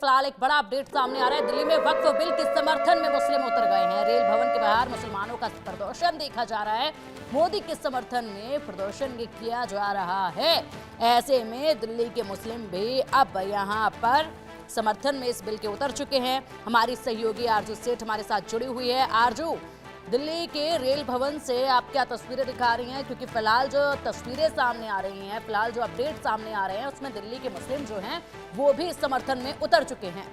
फिलहाल एक बड़ा अपडेट सामने आ रहा है। दिल्ली में वक्फ बिल के समर्थन में मुस्लिम उतर गए हैं। रेल भवन के बाहर मुसलमानों का प्रदर्शन देखा जा रहा है। मोदी के समर्थन में प्रदर्शन किया जा रहा है। ऐसे में दिल्ली के मुस्लिम भी अब यहां पर समर्थन में इस बिल के उतर चुके हैं। हमारी सहयोगी आरजू सेठ हमारे साथ जुड़ी हुई है। आरजू, दिल्ली के रेल भवन से आप क्या तस्वीरें दिखा रही हैं? क्योंकि फिलहाल जो तस्वीरें सामने आ रही हैं, फिलहाल जो अपडेट सामने आ रहे हैं, उसमें दिल्ली के मुस्लिम जो हैं वो भी इस समर्थन में उतर चुके हैं।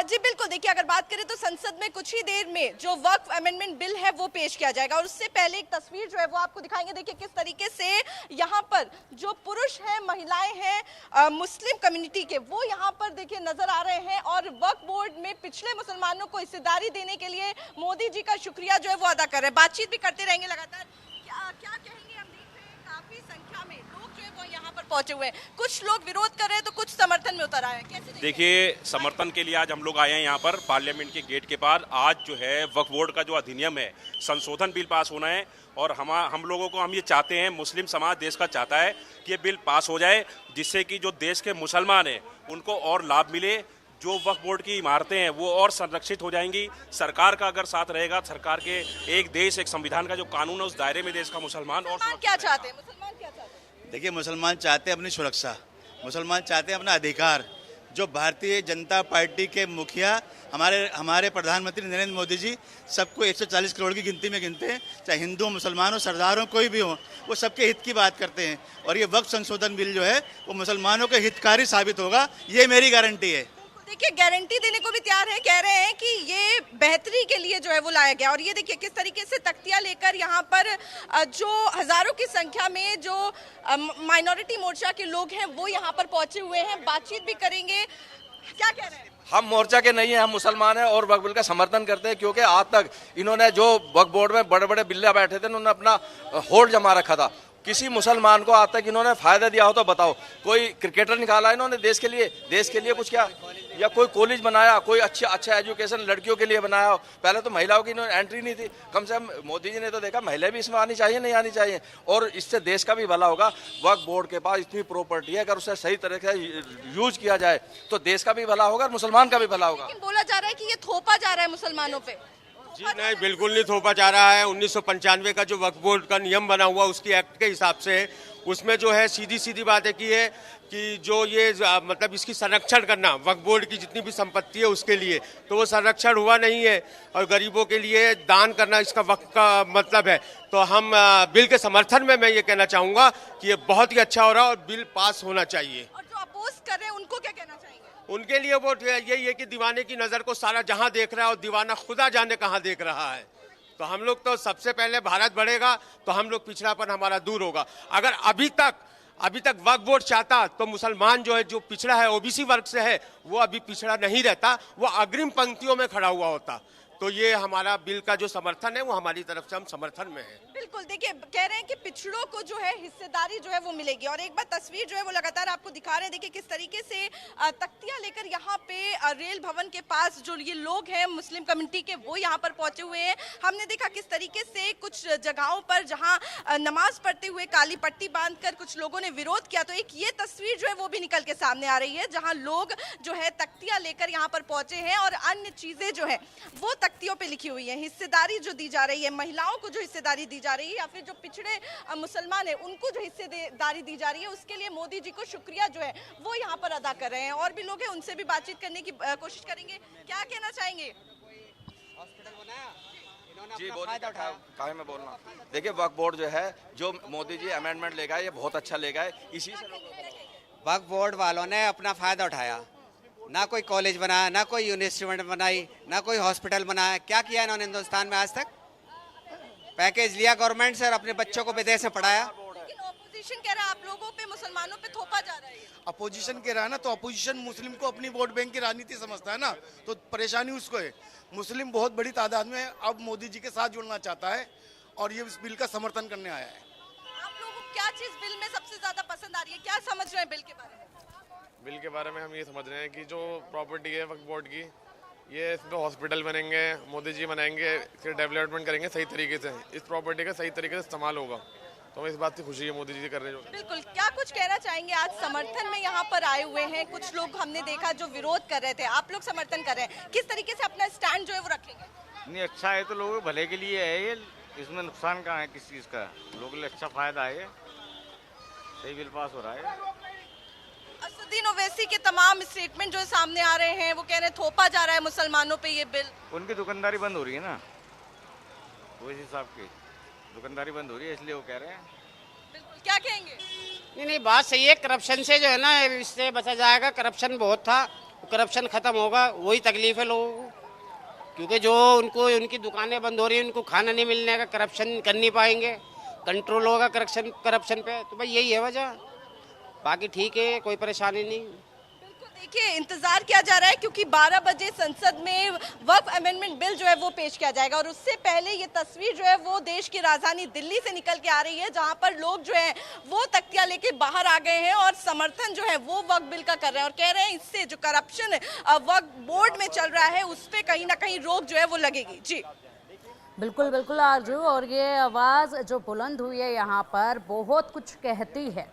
जी बिल्कुल, देखिए अगर बात करें तो संसद में कुछ ही देर में जो वक्फ अमेंडमेंट बिल है वो पेश किया जाएगा और उससे पहले एक तस्वीर जो है वो आपको दिखाएंगे। देखिए किस तरीके से यहाँ पर जो पुरुष हैं, महिलाएं हैं मुस्लिम कम्युनिटी के, वो यहाँ पर देखिए नजर आ रहे हैं और वक्फ बोर्ड में पिछले मुसलमानों को हिस्सेदारी देने के लिए मोदी जी का शुक्रिया जो है वो अदा कर रहे हैं। बातचीत भी करते रहेंगे लगातार। क्या कहेंगे? हम देख रहे हैं काफी संख्या में लोग जो है वो यहाँ पर पहुंचे हुए हैं। कुछ लोग विरोध कर रहे हैं तो कुछ समर्थन में उतर आए हैं। कैसे देखिए, समर्थन के लिए आज हम लोग आए हैं यहाँ पर पार्लियामेंट के गेट के पास। आज जो है वक्फ बोर्ड का जो अधिनियम है, संशोधन बिल पास होना है और हम लोगों को हम ये चाहते हैं, मुस्लिम समाज देश का चाहता है कि ये बिल पास हो जाए, जिससे कि जो देश के मुसलमान हैं उनको और लाभ मिले। जो वक्फ बोर्ड की इमारतें हैं वो और संरक्षित हो जाएंगी। सरकार का अगर साथ रहेगा, सरकार के एक देश एक संविधान का जो कानून है उस दायरे में देश का मुसलमान और क्या चाहते हैं? मुसलमान क्या चाहते हैं? देखिए, मुसलमान चाहते हैं अपनी सुरक्षा, मुसलमान चाहते हैं अपना अधिकार। जो भारतीय जनता पार्टी के मुखिया हमारे प्रधानमंत्री नरेंद्र मोदी जी सबको 140 करोड़ की गिनती में गिनते हैं, चाहे हिंदू मुसलमान हो, सरदार हो, कोई भी हो, वो सबके हित की बात करते हैं। और ये वक्फ संशोधन बिल जो है वो मुसलमानों के हितकारी साबित होगा, ये मेरी गारंटी है। देखिए गारंटी देने को भी तैयार है, कह रहे हैं कि ये बेहतरी के लिए जो है वो लाया गया। और ये देखिए किस तरीके से तख्तियां लेकर यहाँ पर जो हजारों की संख्या में जो माइनॉरिटी मोर्चा के लोग हैं वो यहाँ पर पहुंचे हुए हैं। बातचीत भी करेंगे। क्या कह रहे हैं? हम मोर्चा के नहीं हैं, हम मुसलमान हैं और वक्फ बिल का समर्थन करते हैं, क्योंकि आज तक इन्होंने जो वक्फ बोर्ड में बड़े बड़े बिल्ले बैठे थे उन्होंने अपना होल्ड जमा रखा था। किसी मुसलमान को आज तक इन्होंने फायदा दिया हो तो बताओ? कोई क्रिकेटर निकाला इन्होंने देश के लिए कुछ क्या? या कोई कॉलेज बनाया, कोई अच्छा एजुकेशन लड़कियों के लिए बनाया हो? पहले तो महिलाओं की इन्होंने एंट्री नहीं थी। कम से कम मोदी जी ने तो देखा महिलाएं भी इसमें आनी चाहिए, नहीं आनी चाहिए, और इससे देश का भी भला होगा। वक्फ बोर्ड के पास इतनी प्रॉपर्टी है, अगर उसे सही तरीके से यूज किया जाए तो देश का भी भला होगा और मुसलमान का भी भला होगा। लेकिन बोला जा रहा है कि ये थोपा जा रहा है मुसलमानों पे। जी नहीं, बिल्कुल नहीं थोपा जा रहा है। 1995 का जो वक्फ बोर्ड का नियम बना हुआ उसकी एक्ट के हिसाब से उसमें जो है सीधी बात है कि जो ये मतलब इसकी संरक्षण करना, वक्फ बोर्ड की जितनी भी संपत्ति है उसके लिए, तो वो संरक्षण हुआ नहीं है और गरीबों के लिए दान करना इसका वक्फ का मतलब है। तो हम बिल के समर्थन में मैं ये कहना चाहूँगा कि ये बहुत ही अच्छा हो रहा है और बिल पास होना चाहिए। और जो अपोज कर रहे हैं उनको क्या कहना चाहिए? उनके लिए वो यही है कि दीवाने की नज़र को सारा जहां देख रहा है और दीवाना खुदा जाने कहां देख रहा है। तो हम लोग तो सबसे पहले भारत बढ़ेगा तो हम लोग पिछड़ापन हमारा दूर होगा। अगर अभी तक वक्फ बोर्ड चाहता तो मुसलमान जो है, जो पिछड़ा है, ओबीसी वर्ग से है, वो अभी पिछड़ा नहीं रहता, वो अग्रिम पंक्तियों में खड़ा हुआ होता। तो ये हमारा बिल का जो समर्थन है वो हमारी तरफ से हम समर्थन में है। बिल्कुल, देखिए कह रहे हैं कि पिछड़ों को जो है हिस्सेदारी जो है वो मिलेगी। और एक बार तस्वीर जो है वो लगातार आपको दिखा रहे हैं। देखिए किस तरीके से तख्तियां लेकर यहाँ पे रेल भवन के पास जो ये लोग हैं मुस्लिम कम्युनिटी के, वो यहाँ पर पहुंचे हुए हैं। हमने देखा किस तरीके से कुछ जगहों पर जहाँ नमाज पढ़ते हुए काली पट्टी बांधकर कुछ लोगों ने विरोध किया, तो एक ये तस्वीर जो है वो भी निकल के सामने आ रही है, जहाँ लोग जो है तख्तियां लेकर यहाँ पर पहुंचे हैं और अन्य चीजें जो है वो तख्तियों पे लिखी हुई है। हिस्सेदारी जो दी जा रही है, महिलाओं को जो हिस्सेदारी दी जा रही है, या फिर जो पिछड़े मुसलमान है उनको जो हिस्सेदारी दी जा रही है, उसके लिए मोदी जी को शुक्रिया जो है वो यहाँ पर अदा कर रहे हैं। और भी लोग हैं, उनसे भी बातचीत करने की कोशिश करेंगे। क्या कहना चाहेंगे? जी काहे में बोलना। देखिए वक्फ बोर्ड जो है, जो मोदी जी अमेंडमेंट ले गए, ये बहुत अच्छा ले गए। इसी से वक्फ बोर्ड वालों ने अपना फायदा उठाया। ना कोई कॉलेज बनाया, ना कोई यूनिवर्सिटी बनाई, ना कोई हॉस्पिटल बनाया। क्या किया इन्होंने हिंदुस्तान में आज तक? पैकेज लिया गवर्नमेंट से और अपने बच्चों को विदेश में पढ़ाया। लेकिन ऑपोजिशन कह रहा है आप लोगों पे, मुसलमानों पे थोपा जा रहा है। अपोजिशन कह रहा है ना, तो अपोजिशन मुस्लिम को अपनी वोट बैंक की राजनीति समझता है ना, तो परेशानी उसको है। मुस्लिम बहुत बड़ी तादाद में अब मोदी जी के साथ जुड़ना चाहता है और ये इस बिल का समर्थन करने आया है। आप लोगों को क्या चीज बिल में सबसे ज्यादा पसंद आ रही है? क्या समझ रहे हैं बिल के बारे में? बिल के बारे में हम ये समझ रहे हैं कि जो प्रॉपर्टी है वक्फ बोर्ड की, ये इसमें हॉस्पिटल बनेंगे, मोदी जी बनाएंगे, इसके डेवलपमेंट करेंगे सही तरीके से, इस प्रॉपर्टी का सही तरीके से इस्तेमाल होगा। तो हमें इस बात की खुशी है मोदी जी कर रहे हैं जो। बिल्कुल, क्या कुछ कहना चाहेंगे? आज समर्थन में यहाँ पर आए हुए हैं कुछ लोग, हमने देखा जो विरोध कर रहे थे, आप लोग समर्थन कर रहे हैं, किस तरीके से अपना स्टैंड जो है वो रखेंगे? नहीं, अच्छा है तो लोगों के भले के लिए है ये, इसमें नुकसान कहाँ है किस चीज़ का? लोगों के लिए अच्छा फायदा है ये, सही बिल पास हो रहा है। असदुद्दीन ओवैसी के तमाम स्टेटमेंट जो सामने आ रहे हैं वो कह रहे हैं थोपा जा रहा है मुसलमानों पे ये बिल। उनकी दुकानदारी बंद हो रही है ना, ओवैसी साहब की दुकानदारी बंद हो रही है, इसलिए वो कह रहे हैं। बिल्कुल, क्या कहेंगे? नहीं, बात सही है। करप्शन से जो है ना, इससे बचा जाएगा। करप्शन बहुत था, करप्शन खत्म होगा, वही तकलीफ है लोगों को, क्योंकि जो उनको उनकी दुकानें बंद हो रही हैं, उनको खाना नहीं मिलने का, करप्शन कर नहीं पाएंगे, कंट्रोल होगा करप्शन पे, तो भाई यही है वजह। बाकी ठीक है, कोई परेशानी नहीं। बिल्कुल, देखिए इंतजार किया जा रहा है क्योंकि 12 बजे संसद में वक्फ अमेंडमेंट बिल जो है वो पेश किया जाएगा और उससे पहले ये तस्वीर जो है वो देश की राजधानी दिल्ली से निकल के आ रही है, जहां पर लोग जो है वो तख्तियां लेके बाहर आ गए हैं और समर्थन जो है वो वक्फ बिल का कर रहे हैं और कह रहे हैं इससे जो करप्शन वक्फ बोर्ड में चल रहा है उस पर कहीं ना कहीं रोक जो है वो लगेगी। जी बिल्कुल बिल्कुल आरजू, और ये आवाज़ जो बुलंद हुई है यहाँ पर बहुत कुछ कहती है।